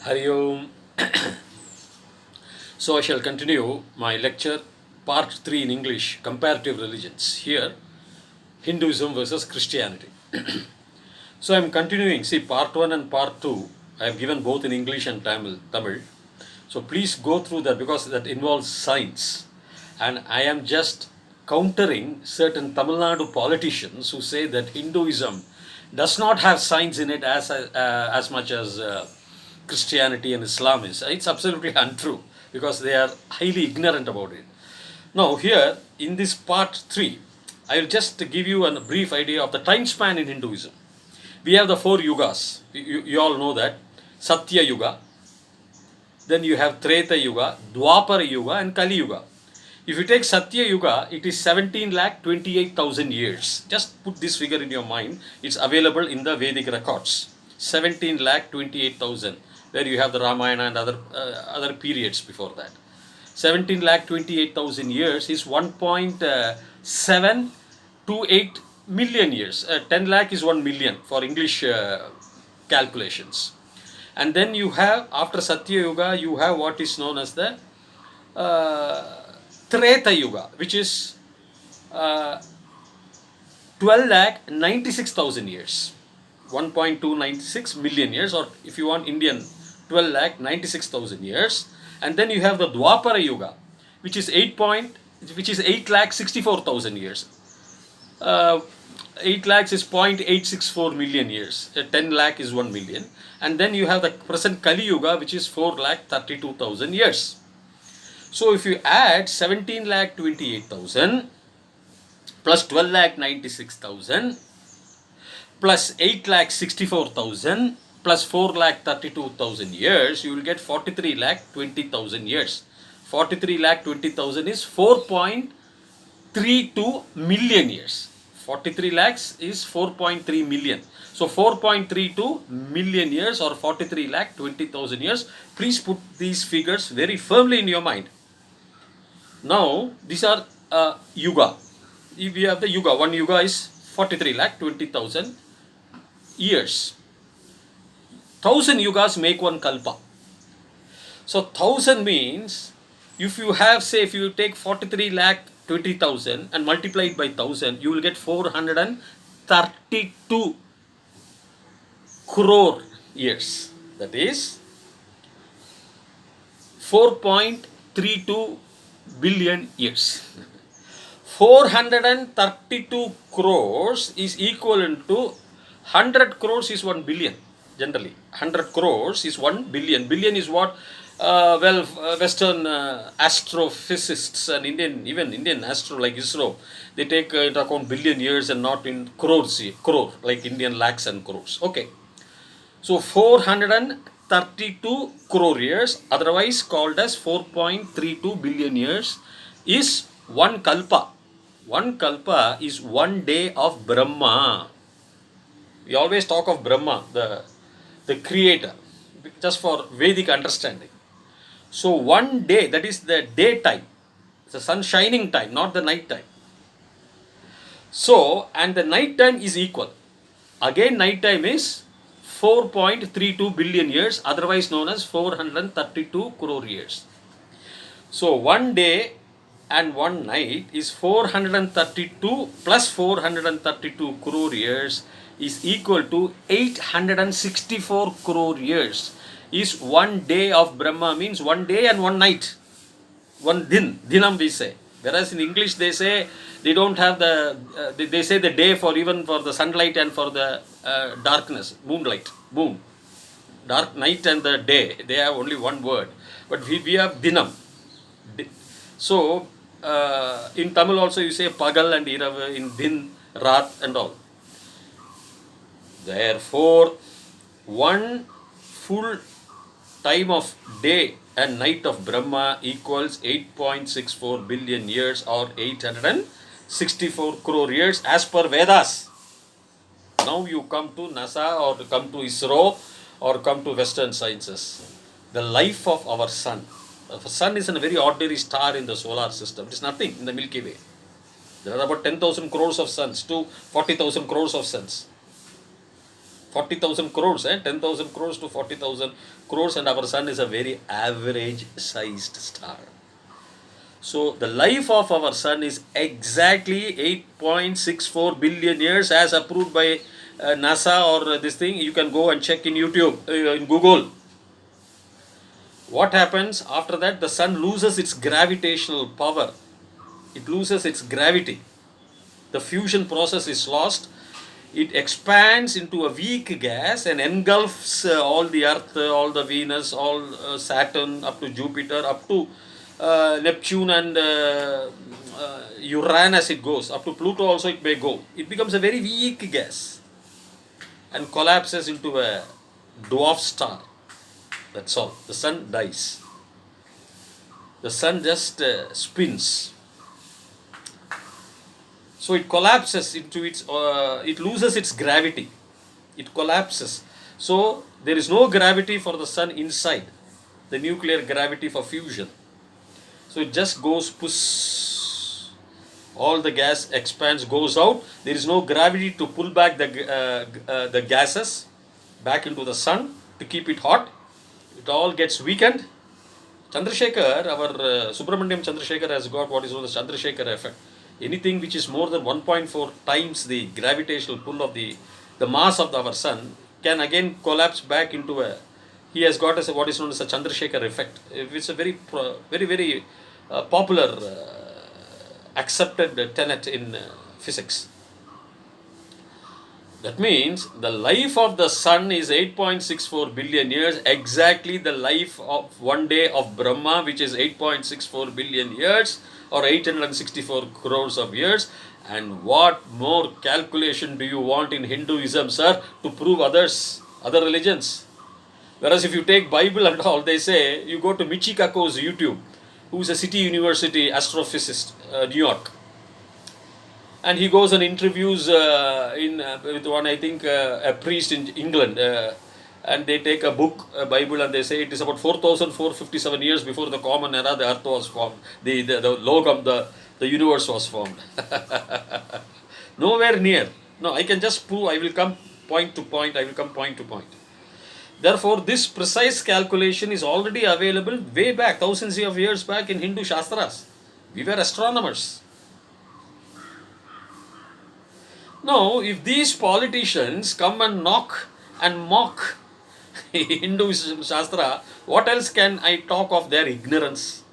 Hari Om. So I shall continue my lecture, part 3 in English, Comparative Religions. Here, Hinduism versus Christianity. So I am continuing. See, part 1 and part 2, I have given both in English and Tamil. So please go through that because that involves science. And I am just countering certain Tamil Nadu politicians who say that Hinduism does not have science in it as much as Christianity and Islam is. It's absolutely untrue because they are highly ignorant about it. Now, here in this part 3, I will just give you a brief idea of the time span in Hinduism. We have the 4 yugas. You all know that. Satya Yuga, then you have Treta Yuga, Dwapara Yuga, and Kali Yuga. If you take Satya Yuga, it is 17 lakh 28,000 years. Just put this figure in your mind. It's available in the Vedic records. 17 lakh 28,000, where you have the Ramayana and other periods before that. 17 lakh 28,000 years is 1.728 million years. 10 lakh is 1 million for English calculations. And then you have, after Satya Yuga, you have what is known as the Treta Yuga, which is 12 lakh 96,000 years. 1.296 million years, or if you want Indian, 12 lakh 96,000 years. And then you have the Dwapara Yuga, which is 8 lakh 64,000 years. 8 lakhs is 0.864 million years. 10 lakh is 1 million. And then you have the present Kali Yuga, which is 4 lakh 32,000 years. So if you add 17 lakh 28,000 plus 12 lakh 96,000 plus 8 lakh 64,000 plus 4 lakh 32,000 years, you will get 43 lakh 20,000 years. 43 lakh 20,000 is 4.32 million years. 43 lakhs is 4.3 million. So 4.32 million years or 43 lakh 20,000 years. Please put these figures very firmly in your mind. Now, these are yuga. If we have the yuga, one yuga is 43 lakh 20,000 years. 1,000 yugas make one kalpa. So 1,000 means, if you have, say, if you take 43 lakh 20,000 and multiply it by 1,000, you will get 432 crore years. That is 4.32 billion years. 432 crores is equivalent to 100 crores is 1 billion. Generally, 100 crores is 1 billion. Billion is what? Western astrophysicists and even Indian astro like ISRO, they take into account billion years and not in crore, like Indian lakhs and crores. Okay. So 432 crore years, otherwise called as 4.32 billion years, is one kalpa. One kalpa is 1 day of Brahma. We always talk of Brahma, the creator, just for Vedic understanding. So 1 day, that is the daytime, the sun shining time, not the night time. So, and the night time is equal. Again, night time is 4.32 billion years, otherwise known as 432 crore years. So 1 day and 1 night is 432 plus 432 crore years is equal to 864 crore years. Is 1 day of Brahma, means 1 day and 1 night. One dinam we say. Whereas in English they say they don't have they say the day for even for the sunlight and for the darkness, moonlight, moon. Dark night and the day, they have only one word. But we have dinam. So, in Tamil also you say pagal and irav, in din, rat and all. Therefore, one full time of day and night of Brahma equals 8.64 billion years or 864 crore years as per Vedas. Now you come to NASA or come to ISRO or come to Western sciences. The life of our sun. The sun is a very ordinary star in the solar system. It is nothing in the Milky Way. There are about 10,000 crores of suns to 40,000 crores of suns. 40,000 crores, 10,000 crores to 40,000 crores, and our sun is a very average sized star. So the life of our sun is exactly 8.64 billion years as approved by NASA or this thing. You can go and check in YouTube, in Google. What happens after that? The sun loses its gravitational power. It loses its gravity. The fusion process is lost. It expands into a weak gas and engulfs all the Earth, all the Venus, all Saturn, up to Jupiter, up to Neptune and Uranus it goes. Up to Pluto also it may go. It becomes a very weak gas and collapses into a dwarf star. That's all. The sun dies. The sun just spins. So it collapses into its, it loses its gravity. It collapses. So there is no gravity for the sun inside, the nuclear gravity for fusion. So it just goes push. All the gas expands, goes out. There is no gravity to pull back the gases back into the sun to keep it hot. It all gets weakened. Chandrasekhar, our Subramaniam Chandrasekhar has got what is known as Chandrasekhar effect. Anything which is more than 1.4 times the gravitational pull of the mass of our sun can again collapse back into a, he has got as what is known as a Chandrasekhar effect. It's a very popular accepted tenet in physics. That means the life of the sun is 8.64 billion years, exactly the life of one day of Brahma, which is 8.64 billion years or 864 crores of years. And what more calculation do you want in Hinduism, sir, to prove other religions? Whereas if you take Bible and all, they say, you go to Michikako's YouTube, who is a City University astrophysicist, New York. And he goes and interviews with one, I think, a priest in England. And they take a book, a Bible, and they say it is about 4,457 years before the common era, the earth was formed. The logam, the universe was formed. Nowhere near. No, I can just prove, I will come point to point, I will come point to point. Therefore, this precise calculation is already available way back, thousands of years back in Hindu Shastras. We were astronomers. Now, if these politicians come and knock and mock Hinduism Shastra, what else can I talk of their ignorance?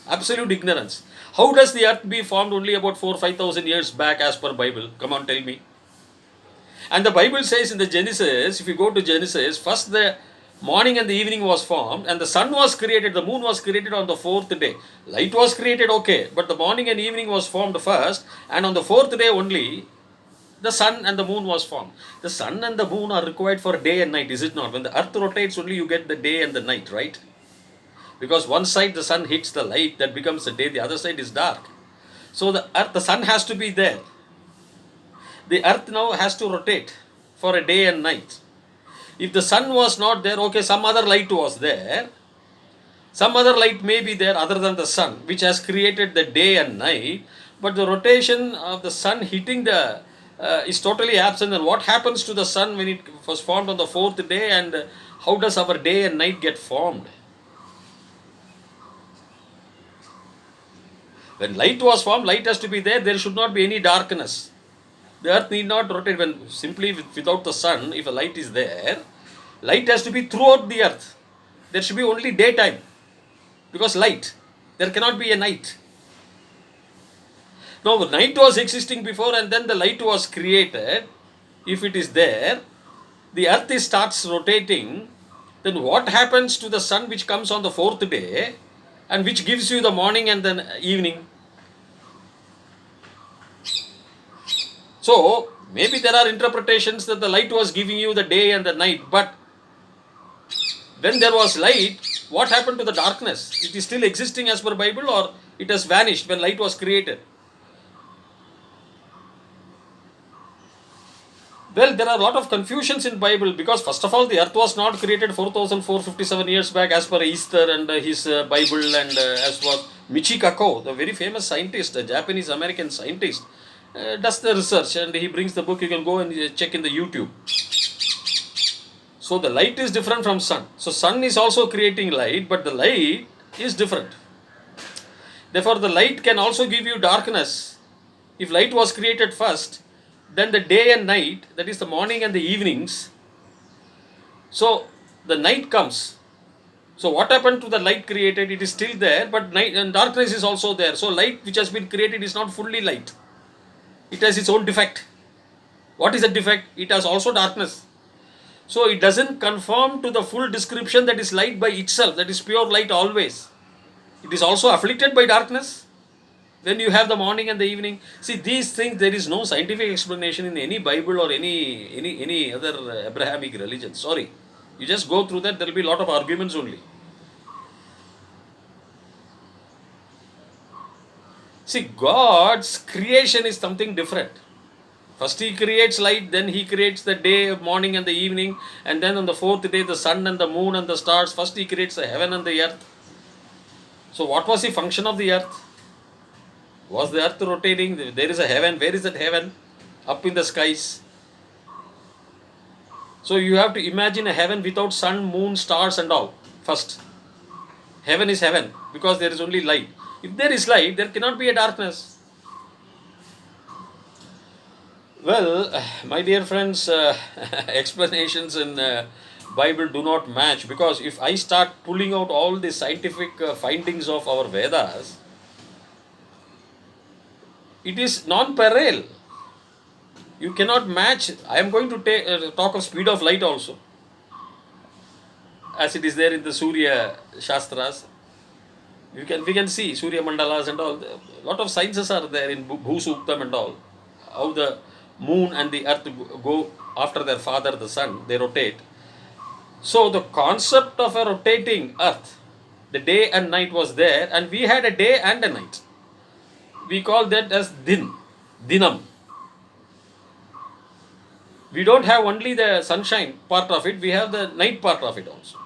Absolute ignorance. How does the earth be formed only about 4,000 or 5,000 years back as per Bible? Come on, tell me. And the Bible says in the Genesis, if you go to Genesis, first the morning and the evening was formed, and the sun was created, the moon was created on the fourth day. Light was created, okay, but the morning and evening was formed first, and on the fourth day only, the sun and the moon was formed. The sun and the moon are required for day and night, is it not? When the earth rotates, only you get the day and the night, right? Because one side the sun hits the light, that becomes the day, the other side is dark. So the earth, the sun has to be there. The earth now has to rotate for a day and night. If the sun was not there, okay, some other light was there. Some other light may be there other than the sun, which has created the day and night. But the rotation of the sun hitting the is totally absent. And what happens to the sun when it was formed on the fourth day, and how does our day and night get formed? When light was formed, light has to be there. There should not be any darkness. The earth need not rotate. When simply without the sun, if a light is there, light has to be throughout the earth. There should be only daytime, because light. There cannot be a night. Now, the night was existing before, and then the light was created. If it is there, the earth starts rotating. Then what happens to the sun which comes on the fourth day, and which gives you the morning and the evening? So, maybe there are interpretations that the light was giving you the day and the night, but when there was light, what happened to the darkness? It is still existing as per Bible, or it has vanished when light was created? Well, there are a lot of confusions in Bible, because first of all, the earth was not created 4,457 years back as per Easter and his Bible, and as was Michikaku, the very famous scientist, a Japanese-American scientist, does the research, and he brings the book. You can go and check in the YouTube. So the light is different from sun. So sun is also creating light, but the light is different. Therefore, the light can also give you darkness. If light was created first, then the day and night, that is the morning and the evenings, so the night comes. So what happened to the light created? It is still there, but night and darkness is also there. So light which has been created is not fully light. It has its own defect. What is the defect? It has also darkness. So it doesn't conform to the full description that is light by itself, that is pure light always. It is also afflicted by darkness when you have the morning and the evening. See, these things, there is no scientific explanation in any Bible or any other Abrahamic religion. Sorry. You just go through that, there will be a lot of arguments only. See, God's creation is something different. First He creates light, then He creates the day, morning and the evening, and then on the fourth day the sun and the moon and the stars. First He creates the heaven and the earth. So what was the function of the earth? Was the earth rotating? There is a heaven. Where is that heaven? Up in the skies. So you have to imagine a heaven without sun, moon, stars and all. First, heaven is heaven because there is only light. If there is light, there cannot be a darkness. Well, my dear friends, explanations in Bible do not match, because if I start pulling out all the scientific findings of our Vedas, it is non-parallel. You cannot match. I am going to talk of speed of light also, as it is there in the Surya Shastras. We can see Surya Mandalas and all. A lot of sciences are there in Bhusuktam and all. How the moon and the earth go after their father, the sun, they rotate. So the concept of a rotating earth, the day and night was there, and we had a day and a night. We call that as dinam. We don't have only the sunshine part of it, we have the night part of it also.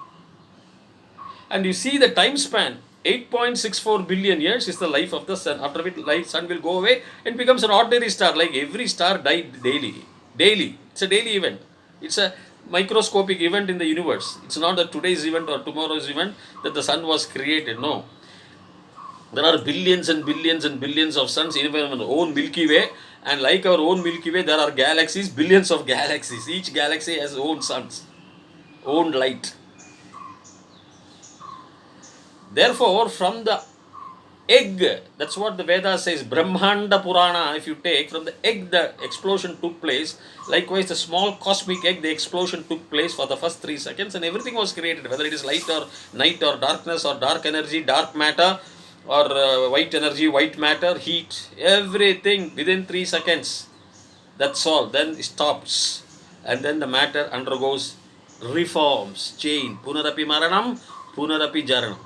And you see the time span, 8.64 billion years is the life of the sun, after which sun will go away and becomes an ordinary star, like every star died daily. It's a daily event. It's a microscopic event in the universe. It's not that today's event or tomorrow's event that the sun was created. No. There are billions and billions and billions of suns in our own Milky Way, and like our own Milky Way, there are galaxies, billions of galaxies. Each galaxy has own suns, own light. Therefore, from the egg, that's what the Veda says, Brahmanda Purana, if you take, from the egg the explosion took place. Likewise, the small cosmic egg, the explosion took place for the first 3 seconds, and everything was created, whether it is light or night or darkness or dark energy, dark matter, or white energy, white matter, heat, everything within 3 seconds. That's all. Then it stops, and then the matter undergoes reforms, change. Punarapi Maranam, Punarapi Jaranam.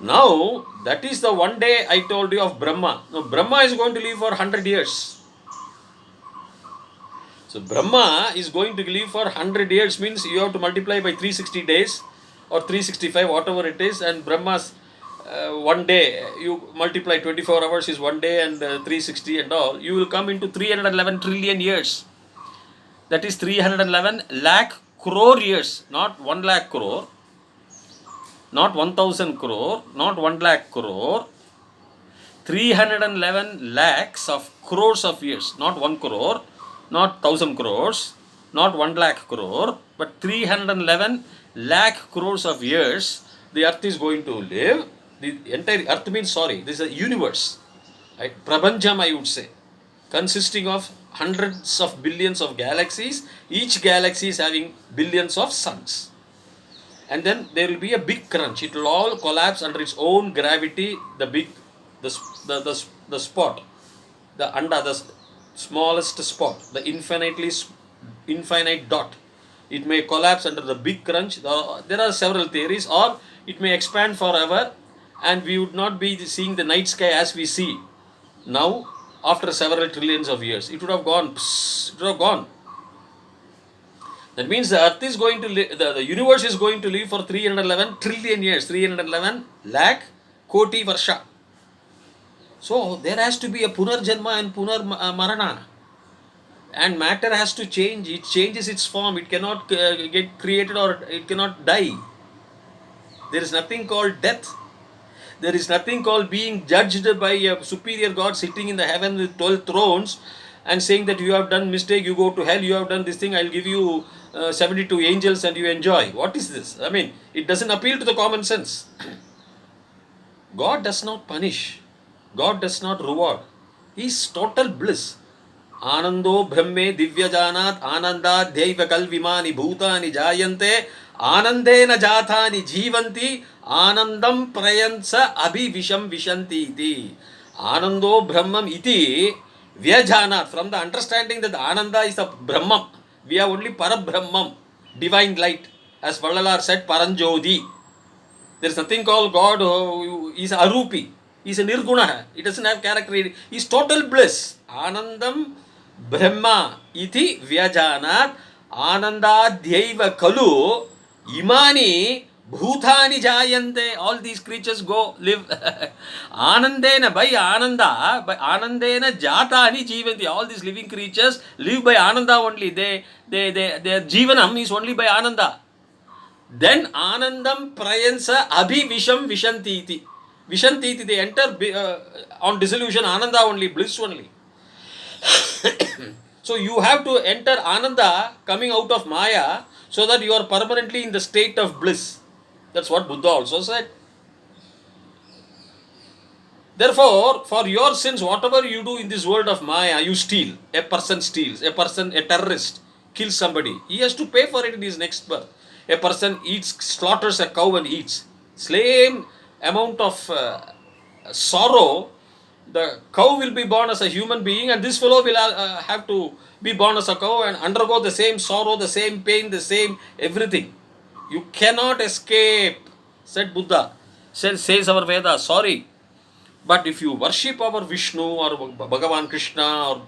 Now, that is the one day I told you of Brahma. Now, Brahma is going to live for 100 years. So, Brahma is going to live for 100 years, means you have to multiply by 360 days or 365, whatever it is, and Brahma's one day, you multiply 24 hours is one day, and 360 and all, you will come into 311 trillion years. That is 311 lakh crore years, not 1 lakh crore. Not 1000 crore, not 1 lakh crore, 311 lakhs of crores of years, not 1 crore, not 1000 crores, not 1 lakh crore, but 311 lakh crores of years the earth is going to live. The entire earth means, this is a universe, right? Prabhanjam, I would say, consisting of hundreds of billions of galaxies. Each galaxy is having billions of suns. And then there will be a big crunch. It will all collapse under its own gravity. The spot, the smallest spot, the infinite dot. It may collapse under the big crunch. There are several theories, or it may expand forever, and we would not be seeing the night sky as we see now after several trillions of years. It would have gone. It would have gone. That means the earth is going to live, the universe is going to live for 311 trillion years, 311 lakh koti varsha. So there has to be a punarjanma and punar marana. and matter has to change. It changes its form. It cannot get created, or it cannot die. There is nothing called death. There is nothing called being judged by a superior God sitting in the heaven with 12 thrones and saying that you have done mistake, you go to hell, you have done this thing, I'll give you 72 angels and you enjoy. What is this? I mean, it doesn't appeal to the common sense. God does not punish. God does not reward. He is total bliss. Anando Brahme Divyajanat Ananda Deiva Kalvimani Bhutani Jayante Anandena Jathani Jivanti Anandam Prayansa Abhivisham Vishanti iti. Anando Brahmam iti Vyajanat. From the understanding that the Ananda is a Brahmam, we have only Parabrahmam, divine light. As Vallalar said, Paranjodi. There is nothing called God who is Arupi. He is a Nirguna. He doesn't have character. He is total bliss. Anandam Brahma iti Vyajanat Anandadhyaiva Kalu Imani Bhutani Jayante. All these creatures go live. Anandena by Anandena Jatani Jivanti. All these living creatures live by Ananda only. Their Jivanam is only by Ananda. Then Anandam Prayansa Abhivisham Vishantiti. Vishantiti, they enter on dissolution, Ananda only, bliss only. So you have to enter Ananda coming out of Maya so that you are permanently in the state of bliss. That's what Buddha also said. Therefore, for your sins, whatever you do in this world of Maya, you steal. A person steals. A terrorist kills somebody. He has to pay for it in his next birth. A person slaughters a cow and eats. Same amount of sorrow, the cow will be born as a human being, and this fellow will have to be born as a cow and undergo the same sorrow, the same pain, the same everything. You cannot escape, said Buddha. Says our Veda, sorry. But if you worship our Vishnu or Bhagavan Krishna or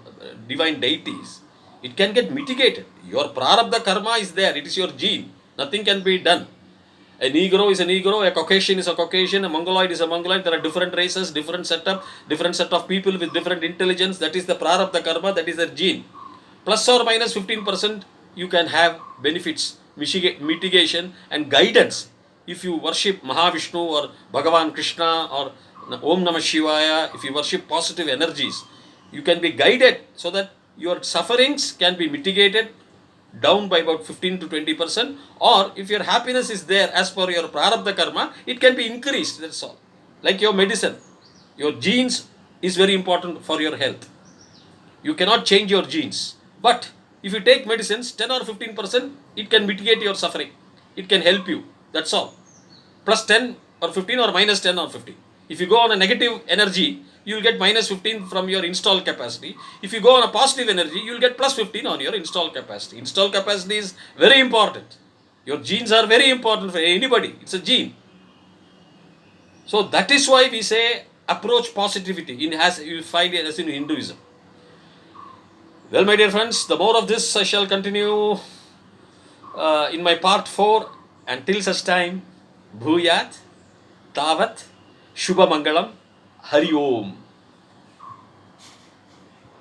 divine deities, it can get mitigated. Your prarabdha karma is there. It is your gene. Nothing can be done. A Negro is a Negro, a Caucasian is a Caucasian, a Mongoloid is a Mongoloid. There are different races, different setup, different set of people with different intelligence. That is the prarabdha karma, that is their gene. Plus or minus 15% you can have benefits, mitigation and guidance. If you worship Mahavishnu or Bhagavan Krishna or Om Namah Shivaya, if you worship positive energies, you can be guided so that your sufferings can be mitigated down by about 15 to 20%, or if your happiness is there as per your prarabdha karma, it can be increased, that's all. Like your medicine, your genes is very important for your health. You cannot change your genes, but if you take medicines 10 or 15%, it can mitigate your suffering. It can help you, that's all. Plus 10 or 15 or minus 10 or 15. If you go on a negative energy, you will get minus 15 from your installed capacity. If you go on a positive energy, you will get plus 15 on your installed capacity. Installed capacity is very important. Your genes are very important for anybody. It's a gene. So that is why we say approach positivity as you find it as in Hinduism. Well, my dear friends, the more of this I shall continue in my part 4. Until such time, Bhuyat, Tavat, Shubha Mangalam, Hari Om.